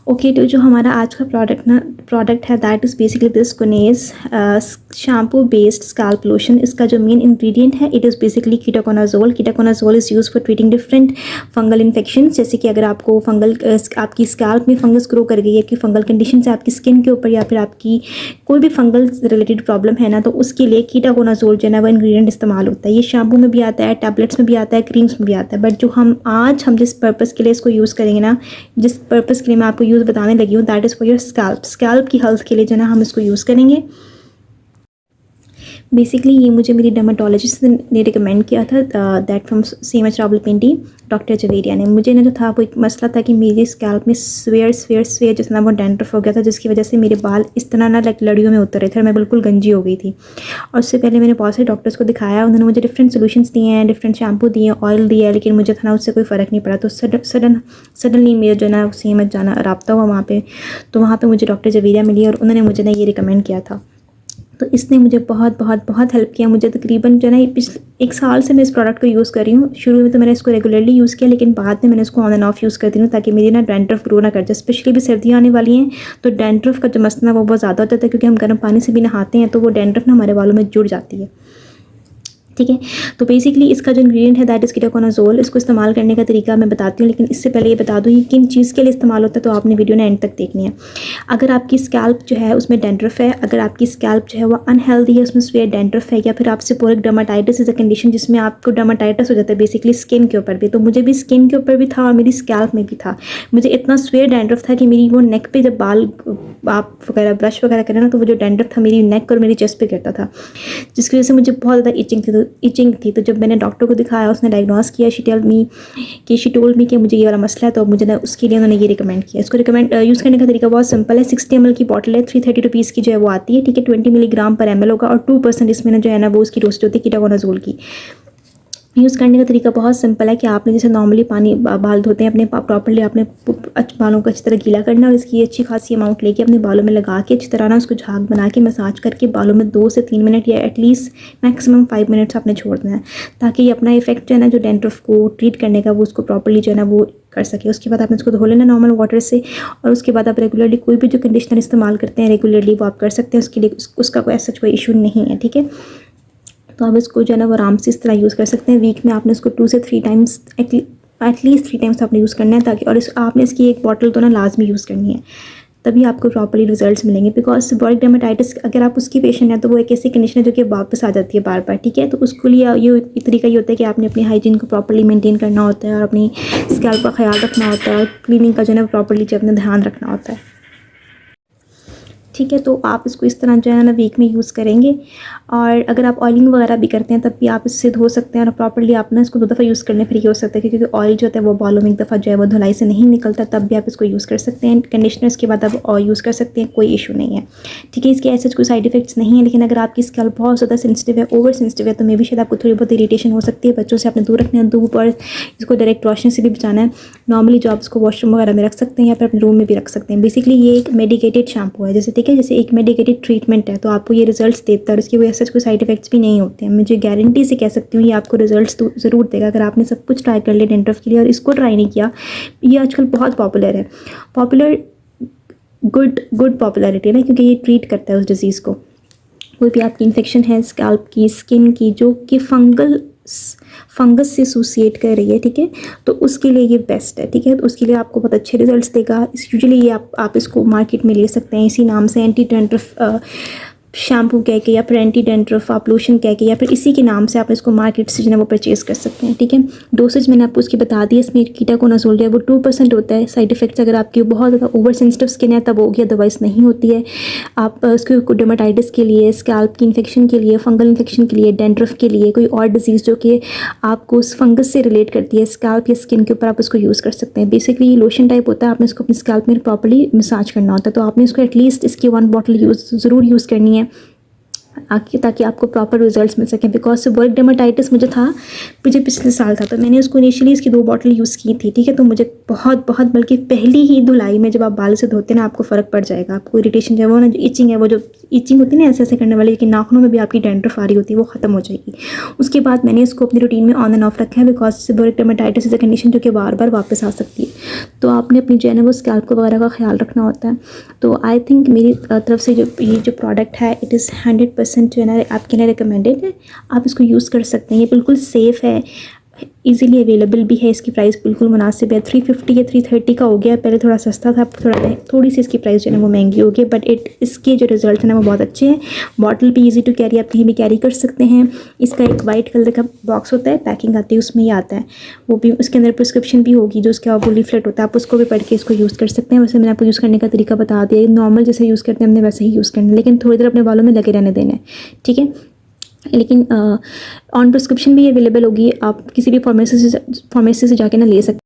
Okay, तो जो हमारा आज का प्रोडक्ट है दैट इज़ बेसिकली दिस गुनेज शैम्पू बेस्ड स्कैल्प लोशन। इसका जो मेन इंग्रेडिएंट है it is basically ketoconazole. Ketoconazole is use for treating different fungal infection, जैसे कि अगर आपको आपकी स्कैल्प में फंगस ग्रो कर गई है, कि फंगल कंडीशन से आपकी स्किन के ऊपर, या फिर आपकी कोई भी फंगल रिलेटेड प्रॉब्लम है ना, तो उसके लिए कीटोकोनाजोल जो है ना वो इंग्रेडिएंट इस्तेमाल होता है। ये शैम्पू में भी आता है, टैबलेट्स में भी आता है, क्रीम्स में भी आता है। बट जो हम जिस पर्पज़ के लिए इसको यूज़ करेंगे ना, जिस पर्पज़ के लिए मैं आपको यूज़ बताने लगी हूँ, that is for your scalp की हेल्थ के लिए जो है ना हम इसको यूज़ करेंगे। बेसिकली ये मुझे मेरी डर्माटोलॉजिस्ट ने रिकमेंड किया था, that from CMH Rawalpindi, doctor Javeria ने। मुझे ना जो था वो एक मसला था कि मेरी स्कैल्प में स्वेयर जैसे ना वो डैंड्रफ हो गया था, जिसकी वजह से मेरे बाल इस तरह ना लाइक लड़ियों में उतर रहे थे और मैं बिल्कुल गंजी हो गई थी। और उससे पहले मैंने बहुत सारे डॉक्टर्स को दिखाया, उन्होंने मुझे डिफरेंट सोल्यूशंस दिए हैं, डिफरेंट शैम्पू दिए, ऑयल दिया है, लेकिन मुझे था ना उससे कोई फ़र्क नहीं पड़ा। तो सडनली मेरा जो है ना सीएमएच जाना रब्ता हुआ वहाँ पे, तो वहाँ पे मुझे डॉक्टर जवेरिया मिली और उन्होंने मुझे ना ये रिकमेंड किया था। तो इसने मुझे बहुत बहुत बहुत हेल्प किया। मुझे तकरीबन जो है ना पिछले 1 साल से मैं इस प्रोडक्ट को यूज़ कर रही हूँ। शुरू में तो मैंने इसको रेगुलरली यूज़ किया, लेकिन बाद में मैंने इसको ऑन एंड ऑफ यूज़ करती हूँ ताकि मेरी ना डैंड्रफ ग्रो ना कर जाए। स्पेशली भी सर्दियाँ आने वाली हैं तो डैंड्रफ का जो मसला वो बहुत ज़्यादा होता है, क्योंकि हम गर्म पानी से भी नहाते हैं तो वो डैंड्रफ ना हमारे बालों में जुड़ जाती है। ठीक है, तो बेसिकली इसका जो इंग्रेडिएंट है दैट इज़ कीटोकोनाजोल। इसको इस्तेमाल करने का तरीका मैं बताती हूँ, लेकिन इससे पहले ये बता दूँ ये किन चीज़ के लिए इस्तेमाल होता है, तो आपने वीडियो ने एंड तक देखनी है। अगर आपकी स्कैल्प जो है उसमें डैंड्रफ है, अगर आपकी स्कैल्प जो है वो अनहेल्दी है, उसमें स्वेयर डैंड्रफ है, या फिर आपसे पोरिक डर्माटाइटिस इज़ अ कंडीशन जिसमें आपको डर्माटाइटिस हो जाता है बेसिकली स्किन के ऊपर भी। तो मुझे भी स्किन के ऊपर भी था और मेरी स्कैल्प में भी था। मुझे इतना स्वेयर डैंड्रफ था कि मेरी वो नेक पे जब बाल आप वगैरह ब्रश वगैरह करें ना, तो वो जो डैंड्रफ था मेरी नेक और मेरी चेस्ट पे गिरता था, जिसकी वजह से मुझे बहुत ज़्यादा इचिंग थी। तो जब मैंने डॉक्टर को दिखाया, उसने डायग्नोस किया, शी टोल्ड मी कि मुझे ये वाला मसला है, तो मुझे ना उसके लिए उन्होंने ये रिकमेंड किया। इसको यूज़ करने का तरीका बहुत सिंपल है। 60 ml की बॉटल है, 330 रुपीज़ की जो है वो आती है। ठीक है, 20 मिलीग्राम पर ml होगा और 2% इसमें ना जो है ना वो उसकी डोज होती है कीटोकोनाजोल की। यूज़ करने का तरीका बहुत सिंपल है कि आपने जैसे नॉर्मली पानी बाल धोते हैं अपने प्रॉपर्ली, आपने बालों को अच्छी तरह गीला करना और इसकी अच्छी खासी अमाउंट लेके अपने बालों में लगा के अच्छी तरह ना उसको झाग बना के मसाज करके बालों में 2 से 3 मिनट या एटलीस्ट मैक्सिमम 5 मिनट्स आपने छोड़ना है, ताकि ये अपना इफेक्ट जो है ना जो डैंड्रफ को ट्रीट करने का वो उसको प्रॉपर्ली जो है ना वो कर सके। उसके बाद आपने उसको धो लेना नॉर्मल वाटर से, और उसके बाद आप रेगुलरली कोई भी जो कंडीशनर इस्तेमाल करते हैं रेगुलरली वो आप कर सकते हैं। उसके लिए उसका कोई ऐसा कोई इशू नहीं है। ठीक है, तो आप इसको जो है ना वो आराम से इस तरह यूज़ कर सकते हैं। वीक में आपने इसको 2 से 3 टाइम्स एटलीस्ट 3 टाइम्स आपने यूज़ करना है, ताकि और आपने इसकी एक बॉटल तो ना लाजमी यूज़ करनी है, तभी आपको प्रॉपर्ली रिजल्ट्स मिलेंगे। बिकॉज सेबोरिक डर्माटाइटिस अगर आप उसकी पेशेंट हैं तो वो एक ऐसी कंडीशन है जो कि वापस आ जाती है बार बार। ठीक है, तो उसके लिए ये तरीका ये होता है कि आपने अपनी हाइजीन को प्रॉपर्ली मेंटेन करना होता है और अपनी स्कैल्प का ख्याल रखना होता है और क्लीनिंग का जो है ना प्रॉपर्ली जो अपना ध्यान रखना होता है। ठीक है, तो आप इसको इस तरह जो है ना वीक में यूज़ करेंगे। और अगर आप ऑयलिंग वगैरह भी करते हैं तब भी आप इससे धो सकते हैं और प्रॉपर्ली आप ना इसको 2 दफ़ा यूज़ करने फिर ये हो सकता है, क्योंकि ऑयल जो होता है वो बालों में एक दफ़ा जो है वो धुलाई से नहीं निकलता, तब भी आप इसको यूज़ कर सकते हैं। कंडीशनर्स के बाद आप यूज़ कर सकते हैं, कोई इशू नहीं है। ठीक है, इसके ऐसे कोई साइड इफेक्ट्स नहीं है, लेकिन अगर आपकी स्कैल्प बहुत ज़्यादा सेंसिटिव है, ओवर सेंसिटिव है, तो मे भी शायद आपको थोड़ी बहुत इरीटेशन हो सकती है। बच्चों से आपने दूर रखना है, धूप और इसको डायरेक्ट रोशनी से भी बचाना है। नॉर्मली जो आप इसको वॉशरूम वगैरह में रख सकते हैं या फिर अपने रूम में भी रख सकते हैं। बेसिकली ये एक मेडिकेटेड शैम्पू है, जैसे ठीक है जैसे एक मेडिकेटेड ट्रीटमेंट है, तो आपको ये रिजल्ट्स देता है और इसकी कोई ऐसा कोई साइड इफेक्ट्स भी नहीं होते हैं। मुझे गारंटी से कह सकती हूँ ये आपको रिजल्ट्स तो ज़रूर देगा। अगर आपने सब कुछ ट्राई कर लिया डैंड्रफ के लिए और इसको ट्राई नहीं किया, ये आजकल बहुत पॉपुलर है, गुड पॉपुलैरिटी है ना, क्योंकि ये ट्रीट करता है उस डिज़ीज़ को। कोई भी आपकी इन्फेक्शन है स्कैल्प की, स्किन की, जो कि फंगस से एसोसिएट कर रही है, ठीक है, तो उसके लिए ये बेस्ट है। ठीक है, तो उसके लिए आपको बहुत अच्छे रिजल्ट्स देगा। यूजुअली ये आप इसको मार्केट में ले सकते हैं इसी नाम से, एंटी डैंड्रफ शैम्पू कह के या फिर एंटी डैंड्रफ आप लोशन कह के, या फिर इसी के नाम से आप इसको मार्केट से जो है वो परचेज़ कर सकते हैं। ठीक है, डोसेज मैंने आपको उसकी बता दी है। इसमें कीटोकोनाजोल जो है वो 2% होता है। साइड इफेक्ट्स अगर आपकी बहुत ज़्यादा ओवर सेंसिटिव स्किन है तब होगी, अदरवाइज़ नहीं होती है। आप उसको डर्माटाइटिस के लिए, स्कैल्प की इन्फेक्शन के लिए, फंगल इन्फेक्शन के लिए, डैंड्रफ के लिए, कोई और डिजीज़ जो कि आपको उस फंगस से रिलेट करती है स्कैल्प या स्किन के ऊपर, आप उसको यूज़ कर सकते हैं। बेसिकली ये लोशन टाइप होता है, आपने इसको अपनी स्कैल्प में प्रॉपर्ली मसाज करना होता है। तो आपने इसको एटलीस्ट इसकी 1 बॉटल ज़रूर यूज़ करनी है। ताकि आपको प्रॉपर रिजल्ट्स मिल सकें। बिकॉज सेबोरिक डर्मेटाइटिस मुझे पिछले साल था, तो मैंने उसको इनिशियली इसकी 2 बॉटल यूज़ की थी, ठीक है। तो मुझे बहुत बल्कि पहली ही धुलाई में जब आप बाल से धोते हैं ना, आपको फ़र्क पड़ जाएगा। आपको इरिटेशन जो है वो ना, जो इचिंग है, वो जो इचिंग होती है ना ऐसे करने वाली, कि नाखूनों में भी आपकी डैंड्रफ आ रही होती है, वो ख़त्म हो जाएगी। उसके बाद मैंने इसको अपनी रूटीन में ऑन एंड ऑफ रखा है, because seborrheic dermatitis is a condition जो कि बार बार वापस आ सकती है। तो आपने अपनी जो है ना वो स्कैल्प वगैरह का ख्याल रखना होता है। तो आई थिंक मेरी तरफ से ये जो प्रोडक्ट है, इट इज़ 100% जो है ना आपके लिए रिकमेंडेड है। आप इसको यूज़ कर सकते हैं, ये बिल्कुल सेफ़ है, इजीली अवेलेबल भी है। इसकी प्राइस बिल्कुल मुनासिब है, 350 या 330 का हो गया। पहले थोड़ा सस्ता था, थोड़ी सी इसकी प्राइस जो है ना वो महंगी हो गई, बट इसके जो रिजल्ट है ना वो बहुत अच्छे हैं। बॉटल भी इजी टू कैरी, आप कहीं भी कैरी कर सकते हैं। इसका एक वाइट कलर का बॉक्स होता है, पैकिंग आती है, उसमें ही आता है वो भी। उसके अंदर प्रिस्क्रिप्शन भी होगी, जो उसका वो लीफलेट होता है, आप उसको भी पढ़ के इसको यूज़ कर सकते हैं। वैसे मैंने आपको यूज़ करने का तरीका बता दिया, नॉर्मल जैसे यूज़ करते हैं हमने वैसे ही यूज़ करना है, लेकिन थोड़ी देर अपने बालों में लगे रहने देना है, ठीक है। लेकिन ऑन प्रिस्क्रिप्शन भी अवेलेबल होगी, आप किसी भी फार्मेसी से जाके ना ले सकते हैं।